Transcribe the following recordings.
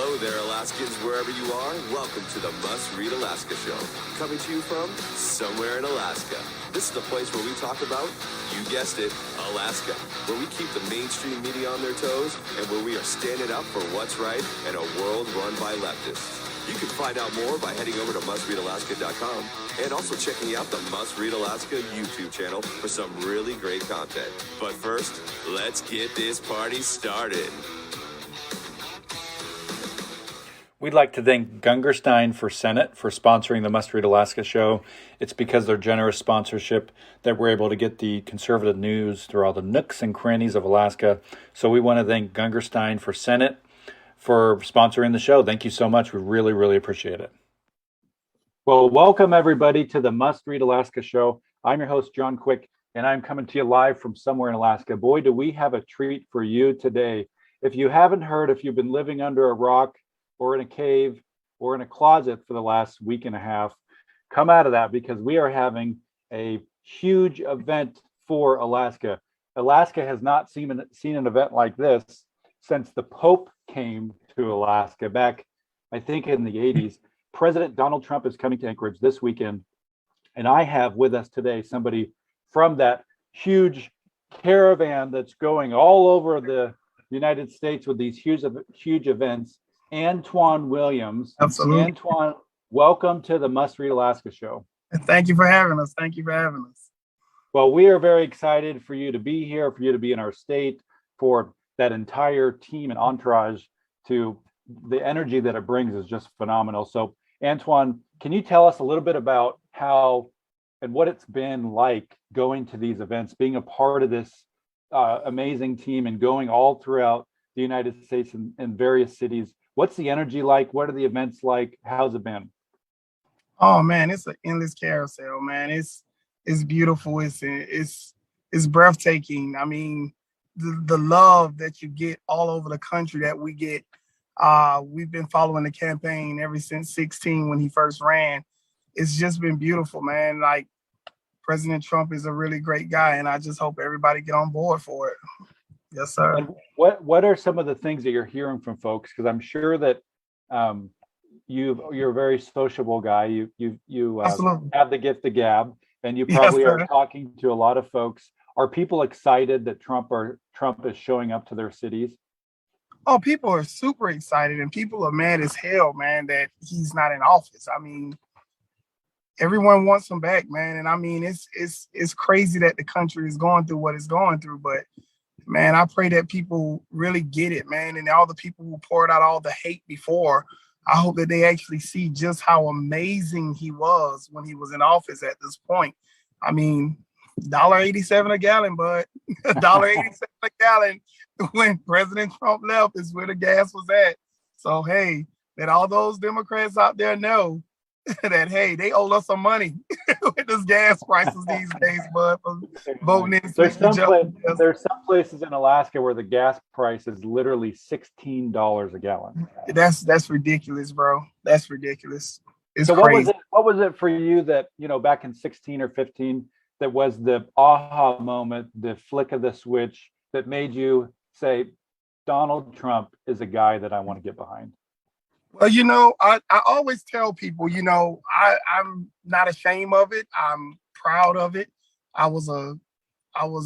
Hello there, Alaskans, wherever you are. Welcome to the Must Read Alaska Show. Coming to you from somewhere in Alaska. This is the place where we talk about, you guessed it, Alaska. Where we keep the mainstream media on their toes and where we are standing up for what's right in a world run by leftists. You can find out more by heading over to mustreadalaska.com and also checking out the Must Read Alaska YouTube channel for some really great content. But first, let's get this party started. We'd like to thank Gungerstein for Senate for sponsoring the Must Read Alaska show. It's because of their generous sponsorship that we're able to get the conservative news through all the nooks and crannies of Alaska. So we want to thank Gungerstein for Senate for sponsoring the show. Thank you so much. We really, really appreciate it. Well, welcome everybody to the Must Read Alaska show. I'm your host, John Quick, and I'm coming to you live from somewhere in Alaska. Boy, do we have a treat for you today. If you haven't heard, if you've been living under a rock or in a cave or in a closet for the last week and a half, come out of that because we are having a huge event for Alaska. Alaska has not seen an event like this since the Pope came to Alaska back, I think, in the 80s. President Donald Trump is coming to Anchorage this weekend, and I have with us today somebody from that huge caravan that's going all over the United States with these huge events. Antoine Williams. Absolutely. Antoine, welcome to the Must Read Alaska show. Thank you for having us. Thank you for having us. Well, we are very excited for you to be here, for you to be in our state, for that entire team and entourage. To the energy that it brings is just phenomenal. So, Antoine, can you tell us a little bit about how and what it's been like going to these events, being a part of this amazing team and going all throughout the United States and various cities? What's the energy like? What are the events like? How's it been? Oh man, it's an endless carousel, man. It's beautiful. It's breathtaking. I mean, the love that you get all over the country that we get. We've been following the campaign ever since 2016 when he first ran. It's just been beautiful, man. Like, President Trump is a really great guy, and I just hope everybody get on board for it. Yes, sir. And what are some of the things that you're hearing from folks? Because I'm sure that you're a very sociable guy. You have the gift of gab, and you probably are talking to a lot of folks. Are people excited that Trump is showing up to their cities? Oh, people are super excited, and people are mad as hell, man, that he's not in office. I mean, everyone wants him back, man, and I mean, it's crazy that the country is going through what it's going through, but man, I pray that people really get it, man. And all the people who poured out all the hate before, I hope that they actually see just how amazing he was when he was in office at this point. I mean, $1.87 a gallon, bud. $1.87 a gallon when President Trump left is where the gas was at. So, hey, let all those Democrats out there know that, hey, they owe us some money with this gas prices these days, bud, for voting in. There's some places in Alaska where the gas price is literally $16 a gallon. That's ridiculous, bro. That's ridiculous. It's so crazy. What was it for you that, back in 16 or 15, that was the aha moment, the flick of the switch that made you say, Donald Trump is a guy that I want to get behind? Well, I always tell people, I'm not ashamed of it. I'm proud of it. I was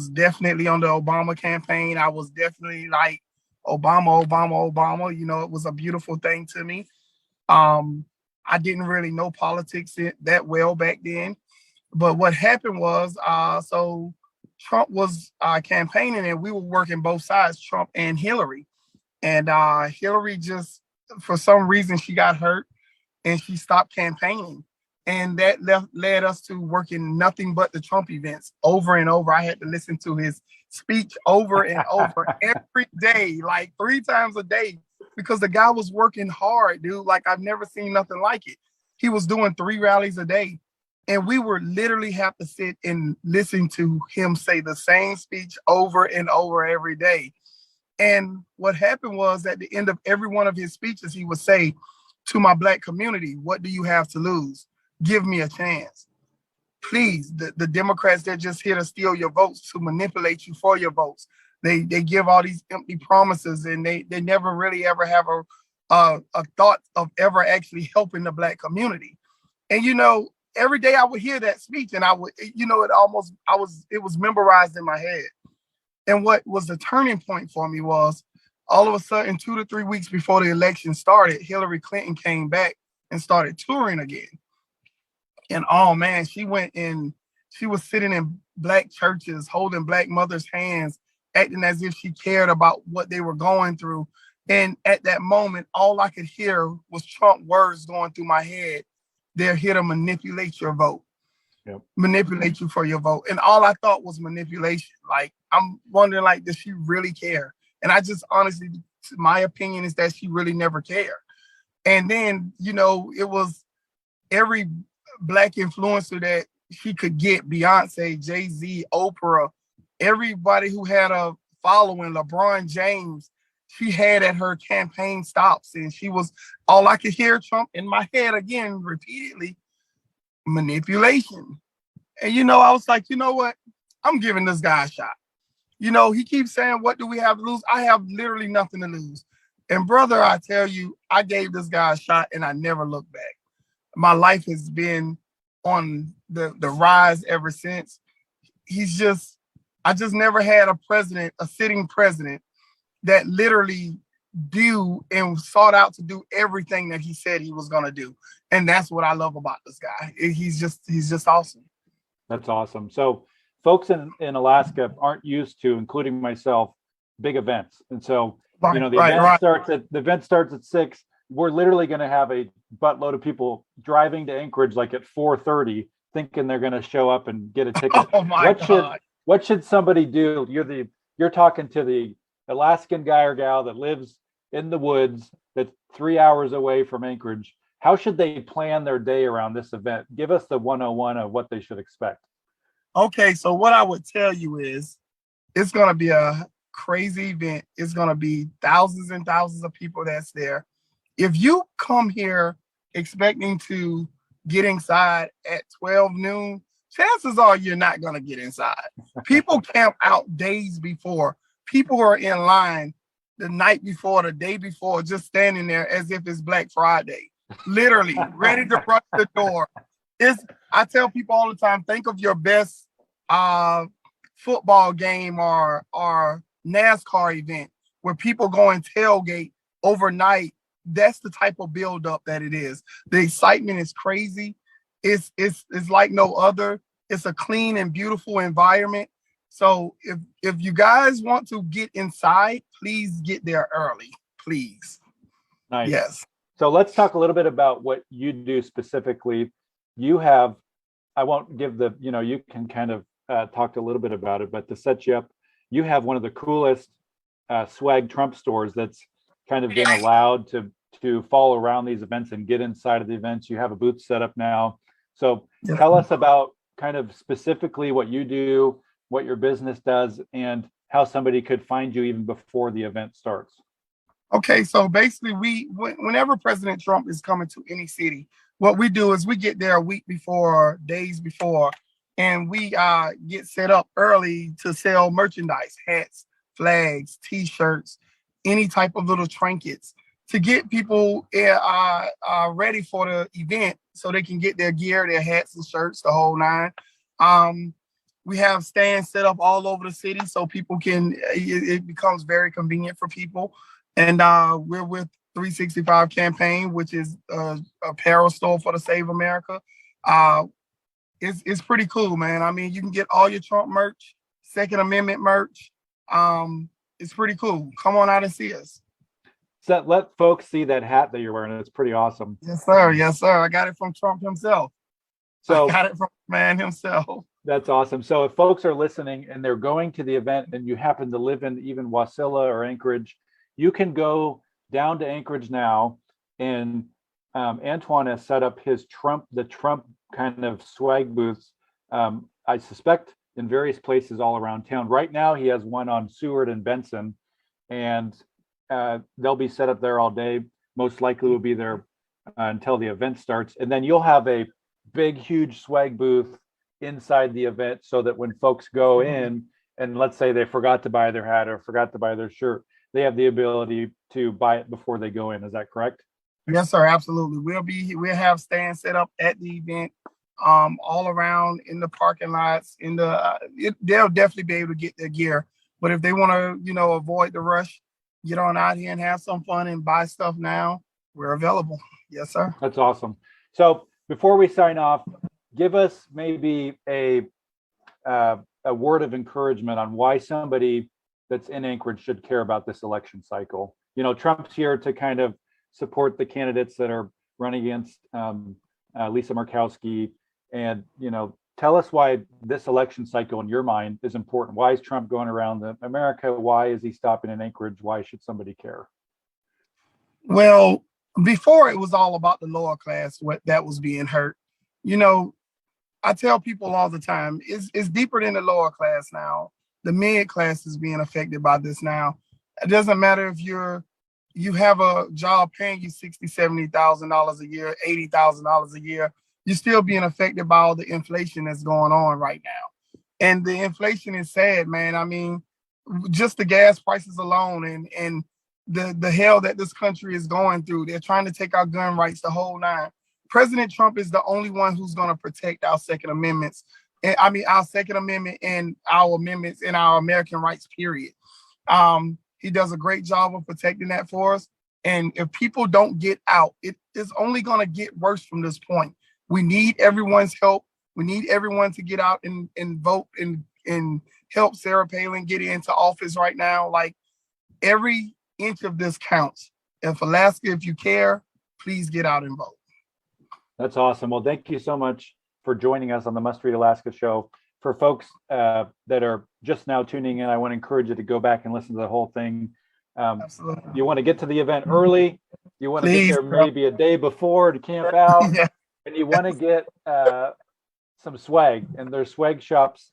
definitely on the Obama campaign. I was definitely like Obama. It was a beautiful thing to me. I didn't really know politics that well back then. But what happened was, so Trump was campaigning and we were working both sides, Trump and Hillary. And Hillary just, for some reason, she got hurt and she stopped campaigning. And that led us to working nothing but the Trump events over and over. I had to listen to his speech over and over every day, like 3 times a day, because the guy was working hard, dude. Like, I've never seen nothing like it. He was doing 3 rallies a day. And we would literally have to sit and listen to him say the same speech over and over every day. And what happened was, at the end of every one of his speeches, he would say, to my Black community, what do you have to lose? Give me a chance. Please, the Democrats that just here to steal your votes, to manipulate you for your votes. They give all these empty promises, and they never really ever have a thought of ever actually helping the Black community. And every day I would hear that speech, and I would, it was memorized in my head. And what was the turning point for me was all of a sudden, 2 to 3 weeks before the election started, Hillary Clinton came back and started touring again. And oh man, she was sitting in Black churches, holding Black mothers' hands, acting as if she cared about what they were going through. And at that moment, all I could hear was Trump words going through my head. They're here to manipulate your vote. Yep. Manipulate you for your vote. And all I thought was manipulation. Like, I'm wondering, like, does she really care? And I just honestly, my opinion is that she really never cared. And then, it was every Black influencer that she could get, Beyonce, Jay-Z, Oprah, everybody who had a following, LeBron James, she had at her campaign stops. And she was, all I could hear Trump in my head again, repeatedly, manipulation. And, I was like, you know what? I'm giving this guy a shot. He keeps saying, what do we have to lose? I have literally nothing to lose. And brother, I tell you, I gave this guy a shot and I never looked back. My life has been on the rise ever since. I just never had a sitting president that literally do and sought out to do everything that he said he was going to do. And that's what I love about this guy. He's just awesome. That's awesome. So folks in Alaska aren't used to, including myself, big events. And so, the event starts at 6. We're literally going to have a buttload of people driving to Anchorage like at 4:30, thinking they're going to show up and get a ticket. Oh my God. What should somebody do? You're talking to the Alaskan guy or gal that lives in the woods that's 3 hours away from Anchorage. How should they plan their day around this event? Give us the 101 of what they should expect. Okay, so what I would tell you is it's going to be a crazy event. It's going to be thousands and thousands of people that's there. If you come here expecting to get inside at 12 noon, chances are you're not going to get inside. People camp out days before. People are in line the night before, the day before, just standing there as if it's Black Friday, literally ready to rush the door. I tell people all the time, think of your best football game or NASCAR event where people go and tailgate overnight. That's the type of buildup that it is. The excitement is crazy. It's like no other. It's a clean and beautiful environment. So if you guys want to get inside, please get there early, please. Nice. Yes. So let's talk a little bit about what you do specifically. You have, I won't give you can kind of talk a little bit about it, but to set you up, you have one of the coolest swag Trump stores that's kind of been allowed to follow around these events and get inside of the events. You have a booth set up now. So tell us about kind of specifically what you do, what your business does, and how somebody could find you even before the event starts. Okay, so basically whenever President Trump is coming to any city, what we do is we get there a week before, days before, and we get set up early to sell merchandise, hats, flags, T-shirts, any type of little trinkets to get people ready for the event so they can get their gear, their hats and shirts, the whole nine. We have stands set up all over the city so people it becomes very convenient for people. And we're with 365 Campaign, which is a apparel store for the Save America. It's pretty cool, man. I mean, you can get all your Trump merch, Second Amendment merch. It's pretty cool. Come on out and see us. So let folks see that hat that you're wearing. It's pretty awesome. Yes, sir. Yes, sir. I got it from Trump himself. So I got it from the man himself. That's awesome. So if folks are listening and they're going to the event and you happen to live in even Wasilla or Anchorage, you can go down to Anchorage now, and Antoine has set up the Trump kind of swag booths. I suspect in various places all around town. Right now, he has one on Seward and Benson, and they'll be set up there all day. Most likely will be there until the event starts. And then you'll have a big, huge swag booth inside the event so that when folks go in and let's say they forgot to buy their hat or forgot to buy their shirt, they have the ability to buy it before they go in. Is that correct? Yes, sir. Absolutely. We'll have stands set up at the event, all around in the parking lots. They'll definitely be able to get their gear. But if they want to, avoid the rush, get on out here and have some fun and buy stuff now, we're available. Yes, sir. That's awesome. So before we sign off, give us maybe a word of encouragement on why somebody that's in Anchorage should care about this election cycle. Trump's here to kind of support the candidates that are running against Lisa Murkowski, and tell us why this election cycle in your mind is important. Why is Trump going around America? Why is he stopping in Anchorage? Why should somebody care? Well, before it was all about the lower class, what that was being hurt. I tell people all the time, it's deeper than the lower class now. The mid class is being affected by this now. It doesn't matter if you have a job paying you $60,000, $70,000 a year, $80,000 a year. You're still being affected by all the inflation that's going on right now. And the inflation is sad, man. I mean, just the gas prices alone and the hell that this country is going through. They're trying to take our gun rights, the whole nine. President Trump is the only one who's going to protect our Second Amendments. Our Second Amendment and our amendments and our American rights, period. He does a great job of protecting that for us. And if people don't get out, it is only going to get worse from this point. We need everyone's help. We need everyone to get out and vote and help Sarah Palin get into office right now. Like, every inch of this counts. If Alaska, if you care, please get out and vote. That's awesome. Well, thank you so much for joining us on the Must Read Alaska show. For folks that are just now tuning in, I want to encourage you to go back and listen to the whole thing. Absolutely. You want to get to the event early. You want to Please, get there maybe a day before to camp out. Yeah. And you want to get some swag. And there's swag shops,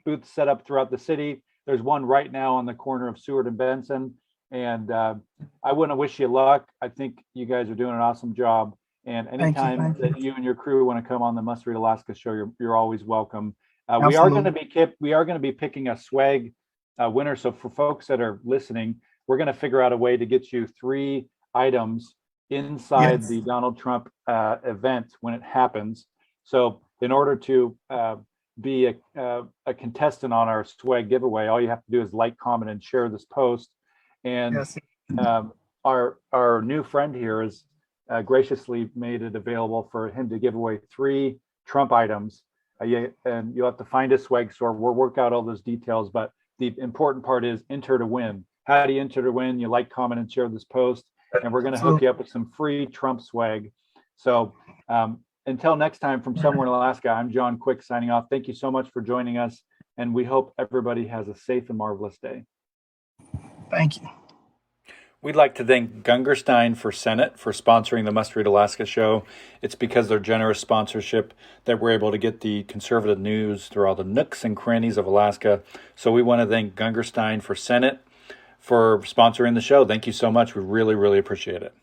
booths set up throughout the city. There's one right now on the corner of Seward and Benson. And I want to wish you luck. I think you guys are doing an awesome job. And anytime that you and your crew want to come on the Must Read Alaska show, you're always welcome. We are going to be picking a swag winner. So for folks that are listening, we're going to figure out a way to get you 3 items inside the Donald Trump event when it happens. So in order to be a contestant on our swag giveaway, all you have to do is like, comment, and share this post. And our new friend here has graciously made it available for him to give away 3 Trump items. And you'll have to find a swag store. We'll work out all those details, but the important part is enter to win. How do you enter to win? You like, comment, and share this post, and we're going to hook you up with some free Trump swag. So until next time, from somewhere in Alaska, I'm John Quick signing off. Thank you so much for joining us, and we hope everybody has a safe and marvelous day. Thank you. We'd like to thank Gungerstein for Senate for sponsoring the Must Read Alaska show. It's because of their generous sponsorship that we're able to get the conservative news through all the nooks and crannies of Alaska. So we want to thank Gungerstein for Senate for sponsoring the show. Thank you so much. We really, really appreciate it.